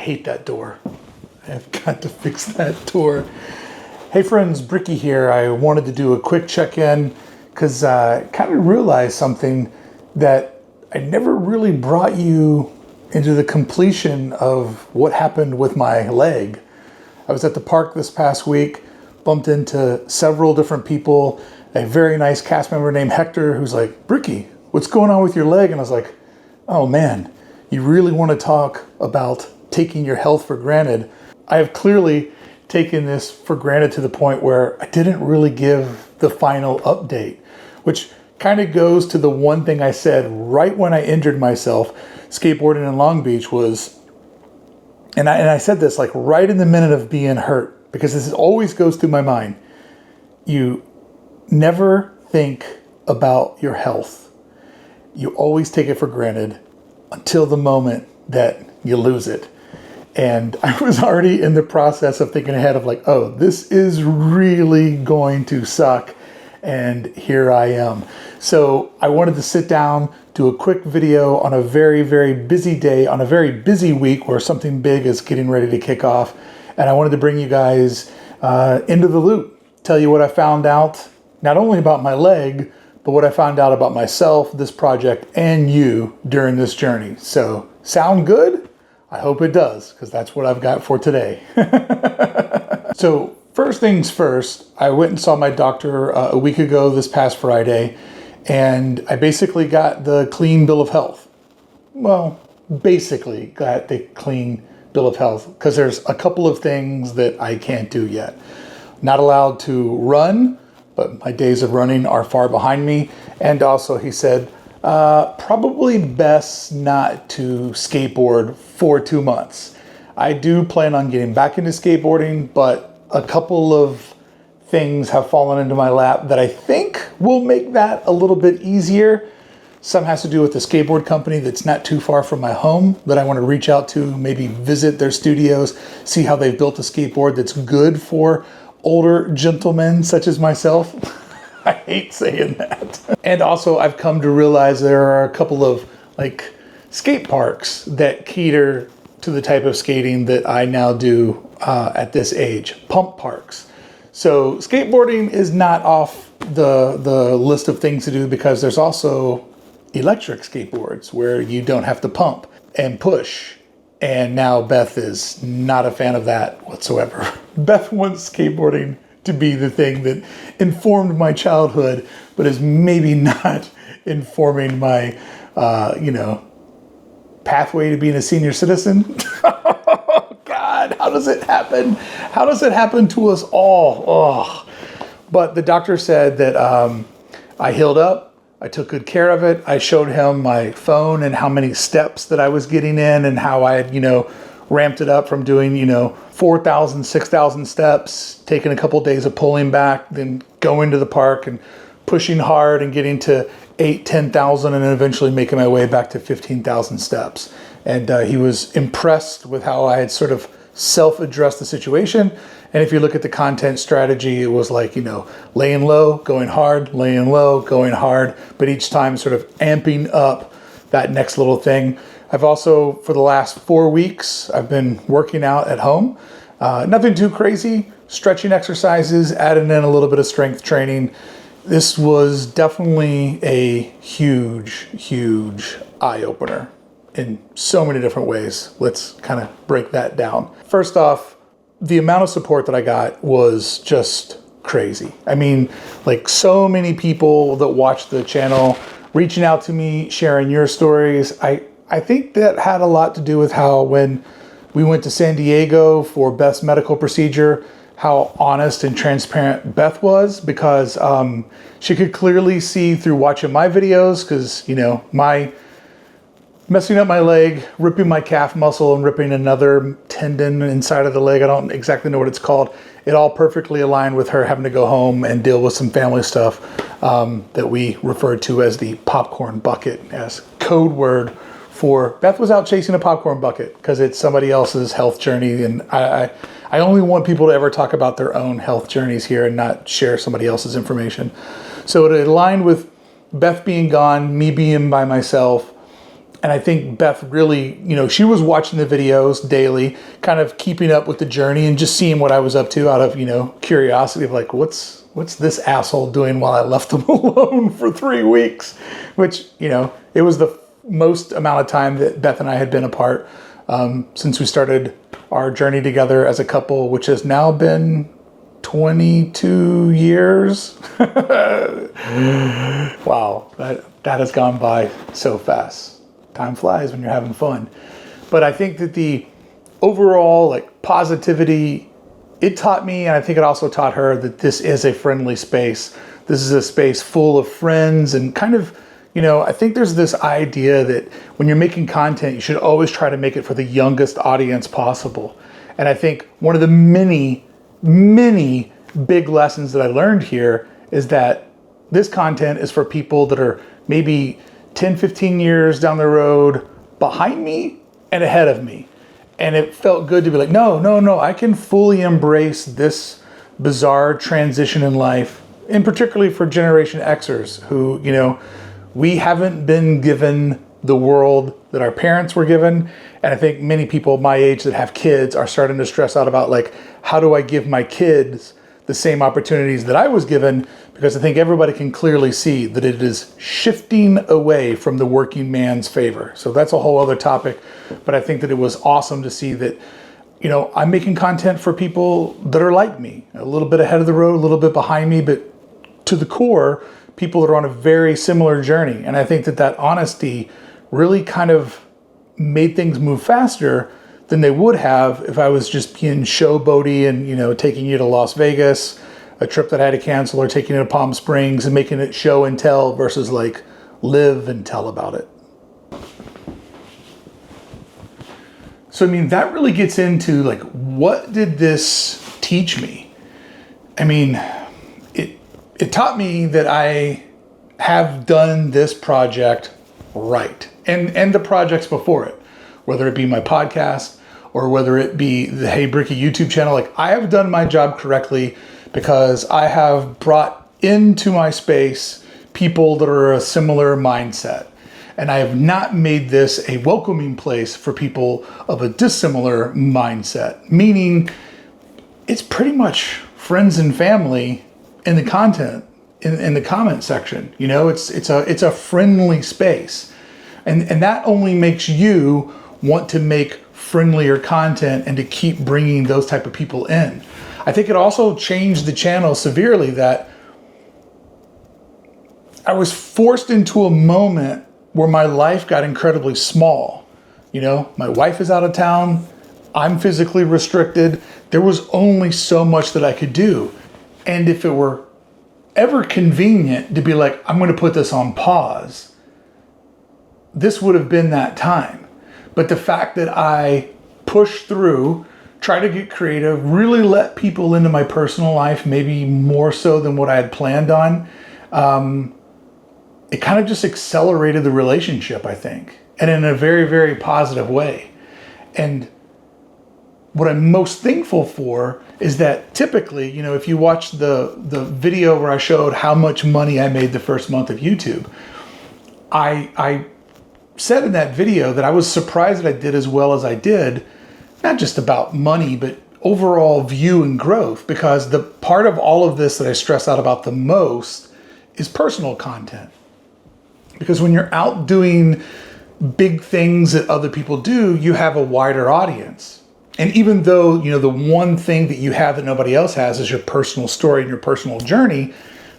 hate that door. I've got to fix that door. Hey friends, Brickey here. I wanted to do a quick check-in because I kind of realized something that I never really brought you into the completion of what happened with my leg. I was at the park this past week, bumped into several different people, a very nice cast member named Hector who's like, Brickey, what's going on with your leg? And I was like, oh man, you really want to talk about taking your health for granted? I have clearly taken this for granted to the point where I didn't really give the final update, which kind of goes to the one thing I said right when I injured myself skateboarding in Long Beach was, and I said this like right in the minute of being hurt, because this always goes through my mind. You never think about your health. You always take it for granted until the moment that you lose it. And I was already in the process of thinking ahead of like, oh, this is really going to suck. And here I am. So I wanted to sit down, do a quick video on a very, very busy day, on a very busy week where something big is getting ready to kick off. And I wanted to bring you guys into the loop, tell you what I found out, not only about my leg, but what I found out about myself, this project, and you during this journey. So, sound good? I hope it does, because that's what I've got for today. So, first things first, I went and saw my doctor a week ago this past Friday, and I basically got the clean bill of health. Well, basically got the clean bill of health, because there's a couple of things that I can't do yet. Not allowed to run, but my days of running are far behind me. And also he said, probably best not to skateboard for 2 months. I do plan on getting back into skateboarding, but a couple of things have fallen into my lap that I think will make that a little bit easier. Some has to do with the skateboard company that's not too far from my home that I want to reach out to, maybe visit their studios, see how they've built a skateboard that's good for older gentlemen such as myself. I hate saying that. And also I've come to realize there are a couple of like skate parks that cater to the type of skating that I now do at this age, pump parks. So skateboarding is not off the list of things to do, because there's also electric skateboards where you don't have to pump and push. And now Beth is not a fan of that whatsoever. Beth wants skateboarding to be the thing that informed my childhood, but is maybe not informing my, pathway to being a senior citizen. Oh God, how does it happen? How does it happen to us all? Oh. But the doctor said that I healed up. I took good care of it. I showed him my phone and how many steps that I was getting in, and how I had, ramped it up from doing, 4,000, 6,000 steps, taking a couple of days of pulling back, then going to the park and pushing hard and getting to 8,000, 10,000, and then eventually making my way back to 15,000 steps. And he was impressed with how I had sort of self-addressed the situation. And if you look at the content strategy, it was like, laying low, going hard, laying low, going hard, but each time sort of amping up that next little thing. I've also, for the last 4 weeks, I've been working out at home. Nothing too crazy, stretching exercises, adding in a little bit of strength training. This was definitely a huge, huge eye-opener in so many different ways. Let's kind of break that down. First off, the amount of support that I got was just crazy. I mean, like so many people that watch the channel reaching out to me, sharing your stories. I think that had a lot to do with how when we went to San Diego for Beth's medical procedure, how honest and transparent Beth was, because she could clearly see through watching my videos, because, my messing up my leg, ripping my calf muscle and ripping another tendon inside of the leg. I don't exactly know what it's called. It all perfectly aligned with her having to go home and deal with some family stuff that we referred to as the popcorn bucket, as code word for Beth was out chasing a popcorn bucket, because it's somebody else's health journey. And I only want people to ever talk about their own health journeys here and not share somebody else's information. So it aligned with Beth being gone, me being by myself. And I think Beth really, she was watching the videos daily, kind of keeping up with the journey and just seeing what I was up to out of, curiosity of like, what's this asshole doing while I left him alone for 3 weeks? Which, it was the most amount of time that Beth and I had been apart since we started our journey together as a couple, which has now been 22 years. Wow, that has gone by so fast. Time flies when you're having fun. But I think that the overall positivity, it taught me, and I think it also taught her, that this is a friendly space. This is a space full of friends, and kind of, I think there's this idea that when you're making content, you should always try to make it for the youngest audience possible. And I think one of the many, many big lessons that I learned here is that this content is for people that are maybe 10, 15 years down the road behind me and ahead of me. And it felt good to be like, no, I can fully embrace this bizarre transition in life, and particularly for Generation Xers who, we haven't been given the world that our parents were given. And I think many people my age that have kids are starting to stress out about how do I give my kids the same opportunities that I was given, because I think everybody can clearly see that it is shifting away from the working man's favor. So that's a whole other topic, but I think that it was awesome to see that, I'm making content for people that are like me, a little bit ahead of the road, a little bit behind me, but to the core, people that are on a very similar journey. And I think that honesty really kind of made things move faster than they would have if I was just being showboaty and, taking you to Las Vegas, a trip that I had to cancel, or taking you to Palm Springs and making it show and tell versus live and tell about it. So, that really gets into what did this teach me? It taught me that I have done this project right, and the projects before it, whether it be my podcast or whether it be the Hey Brickey YouTube channel. I have done my job correctly because I have brought into my space people that are a similar mindset. And I have not made this a welcoming place for people of a dissimilar mindset, meaning it's pretty much friends and family in the content, in the comment section. It's a friendly space. And that only makes you want to make friendlier content and to keep bringing those type of people in. I think it also changed the channel severely that I was forced into a moment where my life got incredibly small. My wife is out of town. I'm physically restricted. There was only so much that I could do. And if it were ever convenient to be I'm going to put this on pause, this would have been that time. But the fact that I pushed through, try to get creative, really let people into my personal life, maybe more so than what I had planned on, it kind of just accelerated the relationship, I think, and in a very, very positive way. And what I'm most thankful for is that typically, if you watch the video where I showed how much money I made the first month of YouTube, I said in that video that I was surprised that I did as well as I did, not just about money, but overall view and growth, because the part of all of this that I stress out about the most is personal content. Because when you're out doing big things that other people do, you have a wider audience. And even though, the one thing that you have that nobody else has is your personal story and your personal journey,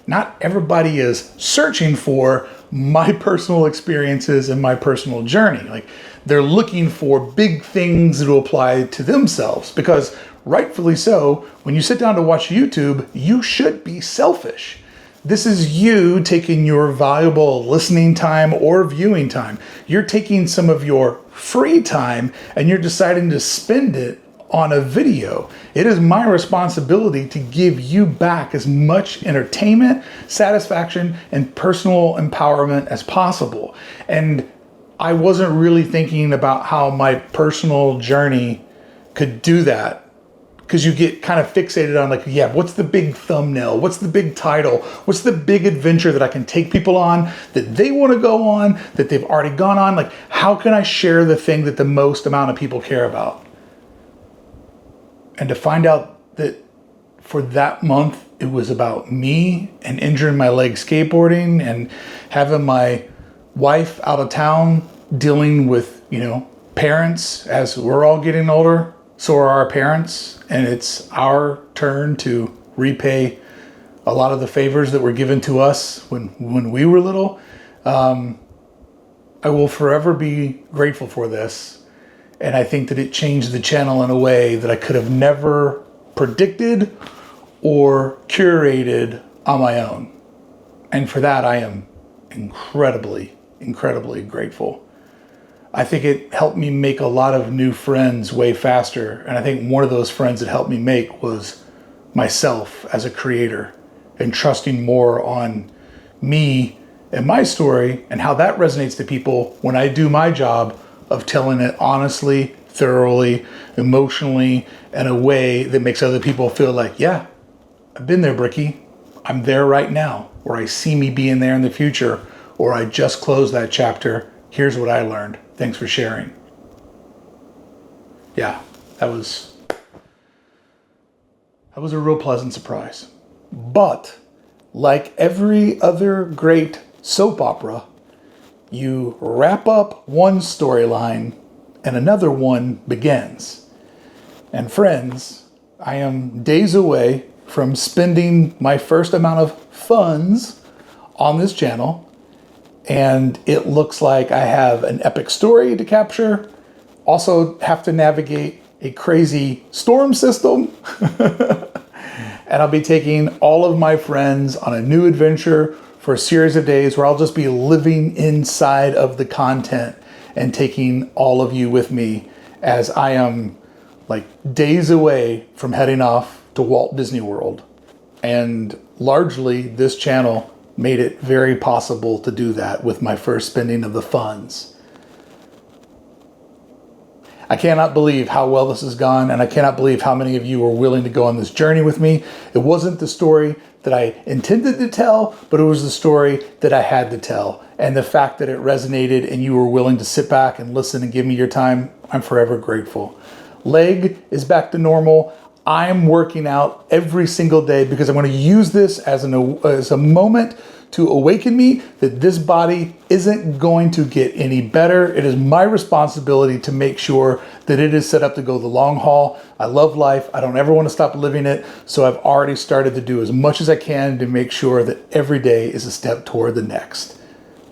not everybody is searching for my personal experiences and my personal journey. They're looking for big things that will apply to themselves, because rightfully so, when you sit down to watch YouTube, you should be selfish. This is you taking your valuable listening time or viewing time. You're taking some of your free time and you're deciding to spend it on a video. It is my responsibility to give you back as much entertainment, satisfaction, and personal empowerment as possible. And I wasn't really thinking about how my personal journey could do that because you get kind of fixated on like, yeah, what's the big thumbnail? What's the big title? What's the big adventure that I can take people on that they want to go on, that they've already gone on? Like, how can I share the thing that the most amount of people care about? And to find out that for that month, it was about me and injuring my leg skateboarding and having my wife out of town dealing with, parents as we're all getting older. So are our parents. And it's our turn to repay a lot of the favors that were given to us when we were little. I will forever be grateful for this. And I think that it changed the channel in a way that I could have never predicted or curated on my own. And for that, I am incredibly, incredibly grateful. I think it helped me make a lot of new friends way faster. And I think one of those friends it helped me make was myself as a creator and trusting more on me and my story and how that resonates to people when I do my job of telling it honestly, thoroughly, emotionally, in a way that makes other people feel like, yeah, I've been there, Brickey. I'm there right now, or I see me being there in the future, or I just closed that chapter. Here's what I learned. Thanks for sharing. Yeah, that was a real pleasant surprise. But like every other great soap opera, you wrap up one storyline and another one begins. And friends, I am days away from spending my first amount of funds on this channel. And it looks like I have an epic story to capture. Also have to navigate a crazy storm system. And I'll be taking all of my friends on a new adventure for a series of days where I'll just be living inside of the content and taking all of you with me as I am like days away from heading off to Walt Disney World. And largely this channel made it very possible to do that with my first spending of the funds. I cannot believe how well this has gone, and I cannot believe how many of you are willing to go on this journey with me. It wasn't the story that I intended to tell, but it was the story that I had to tell. And the fact that it resonated and you were willing to sit back and listen and give me your time, I'm forever grateful. Leg is back to normal. I'm working out every single day because I'm going to use this as a moment to awaken me that this body isn't going to get any better. It is my responsibility to make sure that it is set up to go the long haul. I love life. I don't ever want to stop living it. So I've already started to do as much as I can to make sure that every day is a step toward the next.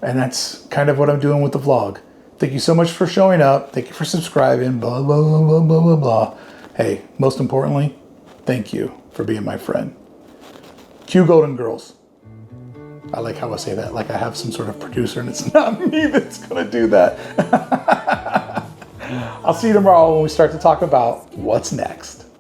And that's kind of what I'm doing with the vlog. Thank you so much for showing up. Thank you for subscribing, blah, blah, blah, blah, blah, blah, blah. Hey, most importantly, thank you for being my friend. Cue Golden Girls. I like how I say that, like I have some sort of producer and it's not me that's gonna do that. I'll see you tomorrow when we start to talk about what's next.